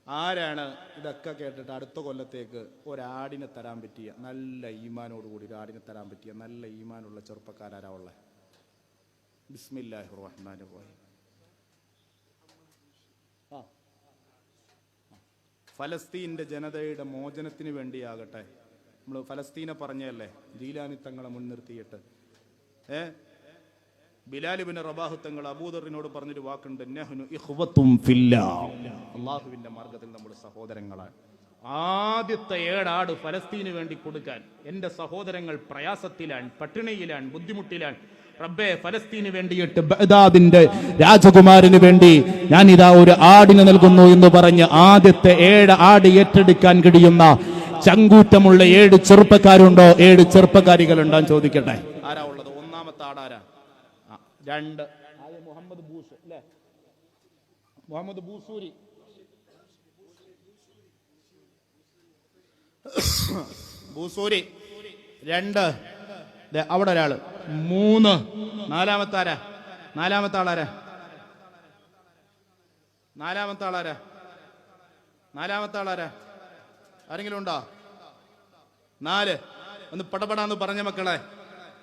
ആരാണ് ഇതൊക്കെ കേട്ടിട്ട് അടുത്ത കൊല്ലത്തേക്ക് ഒരാടിനെ തരാൻ പറ്റിയ നല്ല ഈമാനോടുകൂടി ഒരാടിനെ തരാൻ പറ്റിയ നല്ല ഈമാനുള്ള ചെറുപ്പക്കാരാരാ ഉള്ളത്? ബിസ്മില്ലാഹിർ റഹ്മാനിർ റഹീം. ഫലസ്തീൻ്റെ ജനതയുടെ മോചനത്തിന് വേണ്ടിയാകട്ടെ. നമ്മൾ ഫലസ്തീനെ പറഞ്ഞല്ലേ ജീലാനി തങ്ങളെ മുൻനിർത്തിയിട്ട്. ബിലാൽ ഇബ്നു റബാഹ് തങ്ങൾ അബൂദറിനോട് പറഞ്ഞൊരു വാക്കുണ്ട്, നഹ്നു ഇഖ്വത്തും ഫില്ലാഹ്, അല്ലാഹുവിന്റെ മാർഗ്ഗത്തിൽ നമ്മുടെ സഹോദരങ്ങളാണ്. ആദ്യത്തെ 7 ആട് ഫലസ്തീന് വേണ്ടി കൊടുക്കാൻ എൻ്റെ സഹോദരങ്ങൾ പ്രയാസത്തിലാണ്, പട്ടിണിയിലാണ്, ബുദ്ധിമുട്ടിലാണ്. റബ്ബേ, ഫലസ്തീന് വേണ്ടിയിട്ട് ബഗ്ദാദിന്റെ രാജകുമാരന് വേണ്ടി ഞാൻ ഇതാ ഒരു ആടിനെ നൽകുന്നു എന്ന് പറഞ്ഞ് ആദ്യത്തെ 7 ആട് ഏറ്റെടുക്കാൻ കഴിയുന്ന ചങ്കൂറ്റമുള്ള 7 ചെറുപ്പക്കാരുണ്ടോ, 7 ചെറുപ്പക്കാരികളുണ്ടോ ചോദിക്കട്ടെ. ആരാ ഉള്ളത്? ഒന്നാമത്തെ ആടാരാ? 2 മുഹമ്മദ് ബൂസ് അല്ലേ? മുഹമ്മദ് ബൂസൂരി. ബൂസൂരി 2. അവിടെ ഒരാള് 3. നാലാമത്തെ ആരാ? നാലാമത്തെ ആളാരാ? നാലാമത്തെ ആളാരാ? നാലാമത്തെ ആളാരാ? ആരെങ്കിലും ഉണ്ടോ? 4. ഒന്ന് പടപടാന്ന് പറഞ്ഞ മക്കളെ.